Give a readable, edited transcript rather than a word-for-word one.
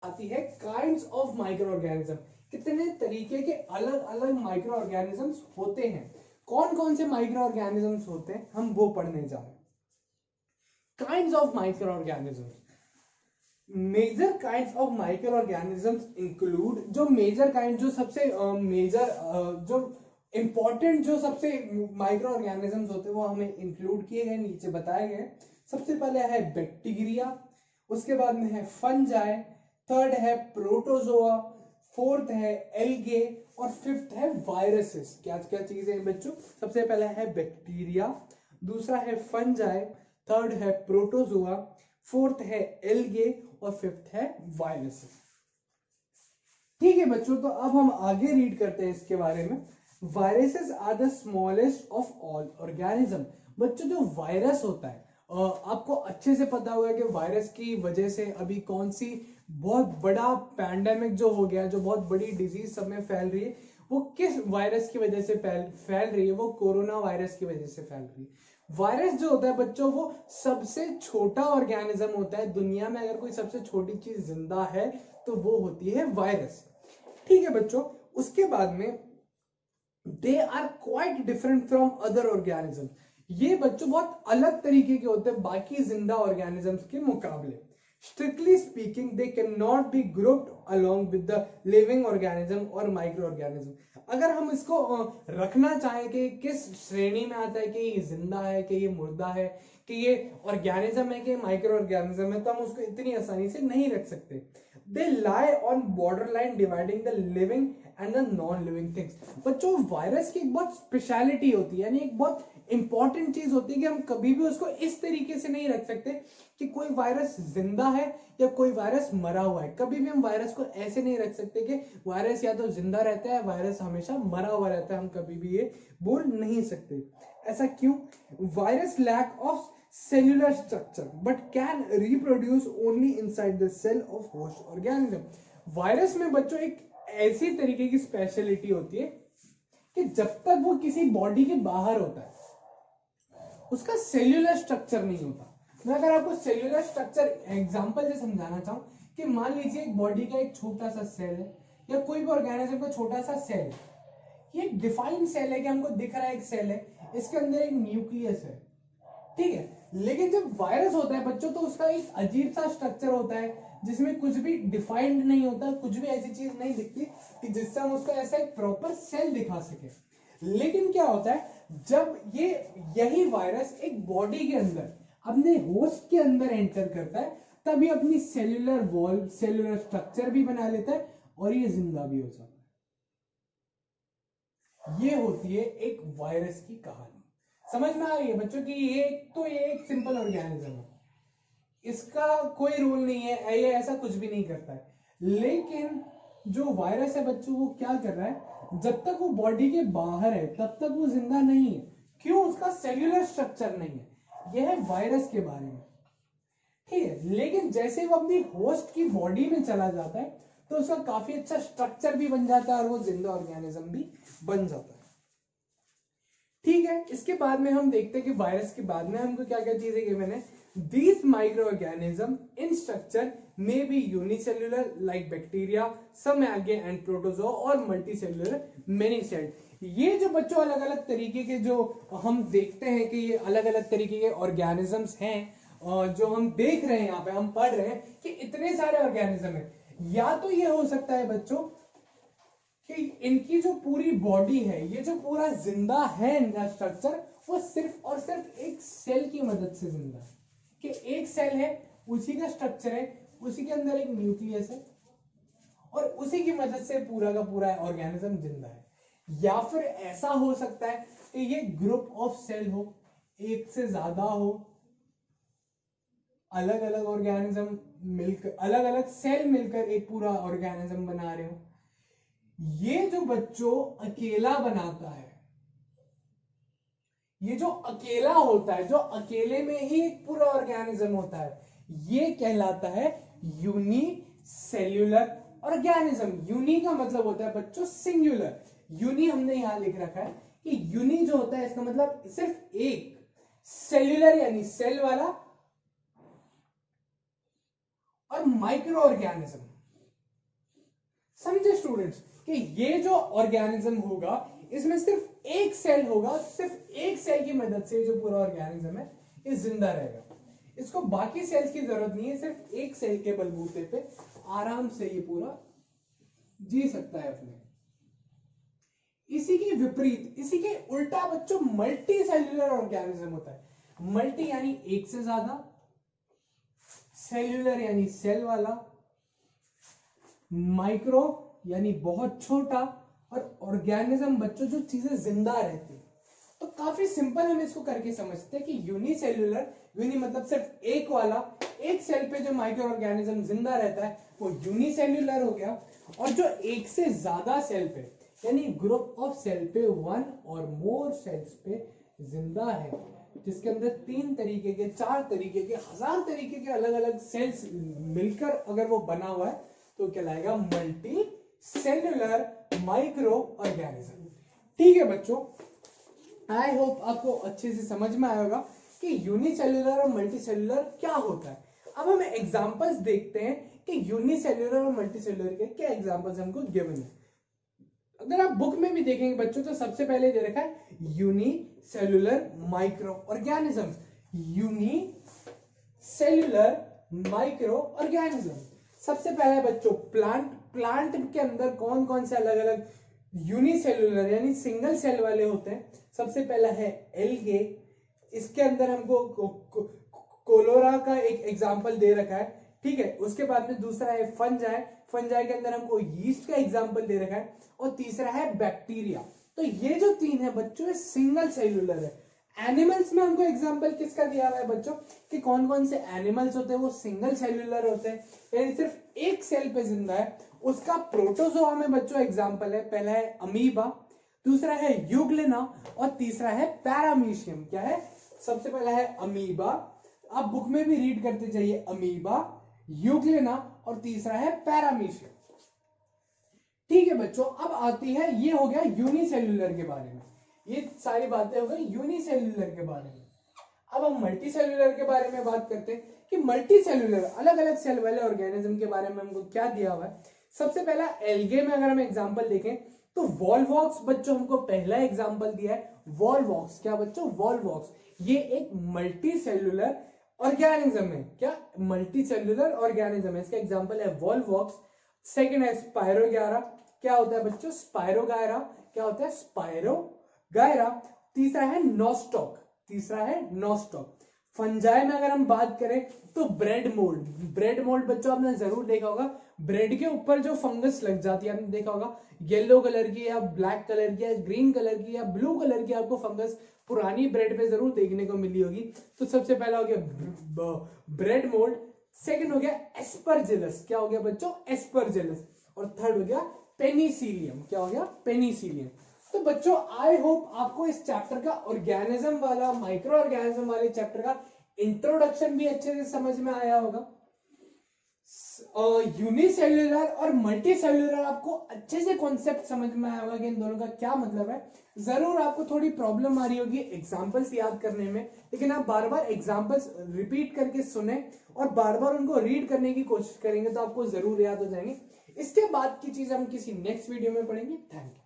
आती है kinds of micro organism, कितने तरीके के अलग अलग माइक्रो ऑर्गेनिजम्स होते हैं, कौन कौन से माइक्रो ऑर्गेनिजम्स होते हैं, हम वो पढ़ने जा रहे हैं। Kinds of microorganisms, major kinds of microorganisms include, जो मेजर काइंड, जो सबसे मेजर जो इंपॉर्टेंट, जो सबसे माइक्रो ऑर्गेनिजम्स होते हैं वो हमें इंक्लूड किए गए, नीचे बताए गए। सबसे पहले है बैक्टीरिया, उसके बाद में है फंजाई, थर्ड है प्रोटोजोआ, फोर्थ है एल्गे और फिफ्थ है वायरसेस। क्या क्या चीजें हैं बच्चों? सबसे पहला है बैक्टीरिया, दूसरा है फंजाई, थर्ड है प्रोटोजोआ, फोर्थ है एल्गे और फिफ्थ है वायरसेस। ठीक है बच्चों, तो अब हम आगे रीड करते हैं इसके बारे में। Viruses are the smallest of all organism. बच्चों जो वायरस होता है, आपको अच्छे से पता होगा कि वायरस की वजह से अभी कौन सी बहुत बड़ा पैंडेमिक जो हो गया, जो बहुत बड़ी डिजीज सब में फैल रही है, वो किस वायरस की वजह से फैल रही है? वो कोरोना वायरस की वजह से फैल रही है। वायरस जो होता है बच्चों, वो सबसे छोटा ऑर्गेनिज्म होता है दुनिया में। अगर कोई सबसे छोटी चीज जिंदा है तो वो होती है वायरस। ठीक है बच्चों, उसके बाद में they are quite different from other organism. ये बच्चों बहुत अलग तरीके के होते हैं बाकी जिंदा ऑर्गेनिजम्स के मुकाबले। Strictly speaking they can not be grouped along with the living organism और माइक्रो ऑर्गेनिज्म। अगर हम इसको रखना चाहें कि किस श्रेणी में आता है, कि ये जिंदा है, कि ये मुर्दा है, कि ये ऑर्गेनिज्म है, कि माइक्रो ऑर्गेनिज्म है, तो हम उसको इतनी आसानी से नहीं रख सकते। They lie on border line dividing the living and the non living things. बच्चों वायरस की एक बहुत स्पेशलिटी होती है, यानी एक बहुत इंपॉर्टेंट चीज होती है कि हम कभी भी उसको इस तरीके से नहीं रख सकते कि कोई वायरस जिंदा है या कोई वायरस मरा हुआ है। कभी भी हम वायरस को ऐसे नहीं रख सकते कि वायरस या तो जिंदा रहता है, वायरस हमेशा मरा हुआ रहता है। हम कभी भी ये बोल नहीं सकते। ऐसा क्यों? Virus lack of cellular structure but can reproduce only inside the cell of host organism। Virus में बच्चों एक ऐसी तरीके की स्पेशलिटी होती है कि जब तक वो किसी बॉडी के बाहर होता है उसका सेल्यूलर स्ट्रक्चर नहीं होता। मैं अगर आपको सेल्यूलर स्ट्रक्चर एग्जांपल से समझाना चाहूं कि मान लीजिए एक बॉडी का एक छोटा सा सेल है या कोई भी ऑर्गेनिज्म का छोटा सा सेल है। ये एक डिफाइंड सेल है कि हमको दिख रहा है एक सेल है, इसके अंदर एक न्यूक्लियस है, ठीक है। लेकिन जब वायरस होता है बच्चों तो उसका एक अजीब सा स्ट्रक्चर होता है जिसमें कुछ भी डिफाइंड नहीं होता, कुछ भी ऐसी चीज नहीं दिखती कि जिससे हम उसको ऐसा एक प्रॉपर सेल दिखा सके। लेकिन क्या होता है, जब यही वायरस एक बॉडी के अंदर अपने होस्ट के अंदर एंटर करता है तभी अपनी सेल्यूलर वॉल, सेल्यूलर स्ट्रक्चर भी बना लेता है और ये जिंदा भी हो जाता है। ये होती है एक वायरस की कहानी। समझ में आ रही है बच्चों कि ये एक सिंपल ऑर्गेनिज्म है, इसका कोई रूल नहीं है, ये ऐसा कुछ भी नहीं करता है। लेकिन जो वायरस है बच्चों वो क्या कर रहा है, जब तक वो बॉडी के बाहर है तब तक वो जिंदा नहीं है। क्यों? उसका सेल्यूलर स्ट्रक्चर नहीं है। यह है वायरस के बारे में, ठीक है। लेकिन जैसे वो अपनी होस्ट की बॉडी में चला जाता है तो उसका काफी अच्छा स्ट्रक्चर भी बन जाता है और वो जिंदा ऑर्गेनिज्म भी बन जाता है, ठीक है। इसके बाद में हम देखते हैं कि वायरस के बाद में हमको क्या क्या चीजें गिवन है। These microorganisms in structure may be unicellular like bacteria, some algae and protozoa और multicellular many celled। ये जो बच्चों अलग अलग तरीके के जो हम देखते हैं कि ये अलग अलग तरीके के ऑर्गेनिजम्स हैं, जो हम देख रहे हैं यहाँ पे, हम पढ़ रहे हैं कि इतने सारे ऑर्गेनिज्म हैं। या तो ये हो सकता है बच्चों कि इनकी जो पूरी बॉडी है, ये जो पूरा जिंदा है इनका स्ट्रक्चर, वो सिर्फ और सिर्फ एक सेल की मदद से जिंदा है, कि एक सेल है, उसी का स्ट्रक्चर है, उसी के अंदर एक न्यूक्लियस है और उसी की मदद से पूरा का पूरा ऑर्गेनिज्म जिंदा है। या फिर ऐसा हो सकता है कि ये ग्रुप ऑफ सेल हो, एक से ज्यादा हो, अलग अलग ऑर्गेनिज्म मिलकर, अलग अलग सेल मिलकर एक पूरा ऑर्गेनिज्म बना रहे हो। ये जो बच्चों अकेला बनाता है, ये जो अकेला होता है, जो अकेले में ही एक पूरा ऑर्गेनिज्म होता है, ये कहलाता है यूनिसेल्यूलर ऑर्गेनिज्म। यूनि का मतलब होता है बच्चों सिंगुलर। यूनि हमने यहां लिख रखा है कि यूनि जो होता है इसका मतलब सिर्फ एक, सेल्यूलर यानी सेल वाला, और माइक्रो ऑर्गेनिज्म समझे स्टूडेंट्स कि ये जो ऑर्गेनिज्म होगा इसमें सिर्फ एक सेल होगा, सिर्फ एक सेल की मदद से जो पूरा ऑर्गेनिज्म है ये जिंदा रहेगा। इसको बाकी सेल्स की जरूरत नहीं है, सिर्फ एक सेल के बलबूते पे आराम से ये पूरा जी सकता है अपने। इसी के विपरीत, इसी के उल्टा बच्चों मल्टी सेल्यूलर ऑर्गेनिज्म होता है। मल्टी यानी एक से ज्यादा, सेल्यूलर यानी सेल वाला, माइक्रो यानी बहुत छोटा, और ऑर्गेनिज्म बच्चों जो चीजें जिंदा रहती है। तो काफी सिंपल हम इसको करके समझते हैं कि यूनिसेल्यूलर, यूनि मतलब सिर्फ एक वाला, एक सेल पे जो माइक्रो ऑर्गेनिज्म जिंदा रहता है वो यूनिसेल्यूलर हो गया। और जो एक से ज्यादा सेल पे यानी ग्रुप ऑफ सेल पे वन और मोर सेल्स पे जिंदा है, जिसके अंदर 3 तरीके के, 4 तरीके के, 1000 तरीके के अलग अलग सेल्स मिलकर अगर वो बना हुआ है तो कहलाएगा मल्टी सेल्यूलर माइक्रो ऑर्गेनिज्म। ठीक है बच्चों, आई होप आपको अच्छे से समझ में आया होगा कि यूनिसेल्यूलर और मल्टीसेल्यूलर क्या होता है। अब हम एग्जांपल्स देखते हैं कि यूनिसेल्यूलर और मल्टीसेल्यूलर के क्या एग्जांपल्स हमको गिवन है। अगर आप बुक में भी देखेंगे बच्चों तो सबसे पहले दे रखा है unicellular micro organism, unicellular micro organism. सबसे पहले बच्चों प्लांट, प्लांट के अंदर कौन कौन से अलग अलग यूनिसेल्यूलर यानी सिंगल सेल वाले होते हैं। सबसे पहला है एल्गे, इसके अंदर हमको कोलोरा का एक एग्जांपल दे रखा है, ठीक है। उसके बाद में दूसरा है फंजाई, फंजाई के अंदर हमको यीस्ट का एग्जांपल दे रखा है, और तीसरा है बैक्टीरिया। तो ये जो 3 है बच्चों ये सिंगल सेल्यूलर है। एनिमल्स में हमको एग्जांपल किसका दिया हुआ है बच्चों कि कौन कौन से एनिमल्स होते हैं वो सिंगल सेल्यूलर होते हैं, यानी सिर्फ एक सेल पे जिंदा है। उसका प्रोटोजोआ में बच्चों एग्जांपल है, पहला है अमीबा, दूसरा है यूग्लिना, और तीसरा है पैरामीशियम। क्या है? सबसे पहला है अमीबा, आप बुक में भी रीड करते जाइए, अमीबा, यूग्लिना, और तीसरा है पैरामीशियम। ठीक है बच्चों, अब आती है, ये हो गया यूनिसेल्यूलर के बारे में, ये सारी बातें हो गई यूनिसेल्यूलर के बारे में। अब हम मल्टी सेल्यूलर के बारे में बात करते हैं कि मल्टी सेल्यूलर अलग अलग सेल वाले ऑर्गेनिज्म के बारे में हमको क्या दिया हुआ है। सबसे पहला एल्गे में अगर हम एग्जांपल देखें तो वॉलवॉक्स बच्चों हमको पहला एग्जांपल दिया है। वॉलवॉक्स क्या बच्चों? वॉलवॉक्स ये एक मल्टी सेल्यूलर ऑर्गेनिज्म है। क्या? मल्टी सेल्यूलर ऑर्गेनिज्म है, इसका एग्जांपल है वॉलवॉक्स। सेकंड है स्पायरोगायरा, क्या होता है बच्चों? स्पायरोगायरा क्या होता है? स्पायरोगायरा। तीसरा है नोस्टॉक, तीसरा है नोस्टॉक। फंजाई में अगर हम बात करें तो ब्रेड मोल्ड, ब्रेड मोल्ड बच्चों आपने जरूर देखा होगा, ब्रेड के ऊपर जो फंगस लग जाती है आपने देखा होगा, येलो कलर की या ब्लैक कलर की या ग्रीन कलर की या ब्लू कलर की आपको फंगस पुरानी ब्रेड पे जरूर देखने को मिली होगी। तो सबसे पहला हो गया ब्रेड मोल्ड, सेकंड हो गया एस्परजिलस, क्या हो गया बच्चों? एस्परजिलस। और थर्ड हो गया पेनिसिलियम, क्या हो गया? पेनिसिलियम। तो बच्चों आई होप आपको इस चैप्टर का ऑर्गेनिज्म वाला, माइक्रो ऑर्गेनिज्म वाले चैप्टर का इंट्रोडक्शन भी अच्छे से समझ में आया होगा। यूनिसेल्यूलर और मल्टी सेल्यूलर आपको अच्छे से कॉन्सेप्ट समझ में आया होगा कि इन दोनों का क्या मतलब है। जरूर आपको थोड़ी प्रॉब्लम आ रही होगी एग्जांपल्स याद करने में, लेकिन आप बार बार एग्जांपल्स रिपीट करके सुने और बार बार उनको रीड करने की कोशिश करेंगे तो आपको जरूर याद हो जाएंगे। इसके बाद की चीज हम किसी नेक्स्ट वीडियो में पढ़ेंगे। Thank you.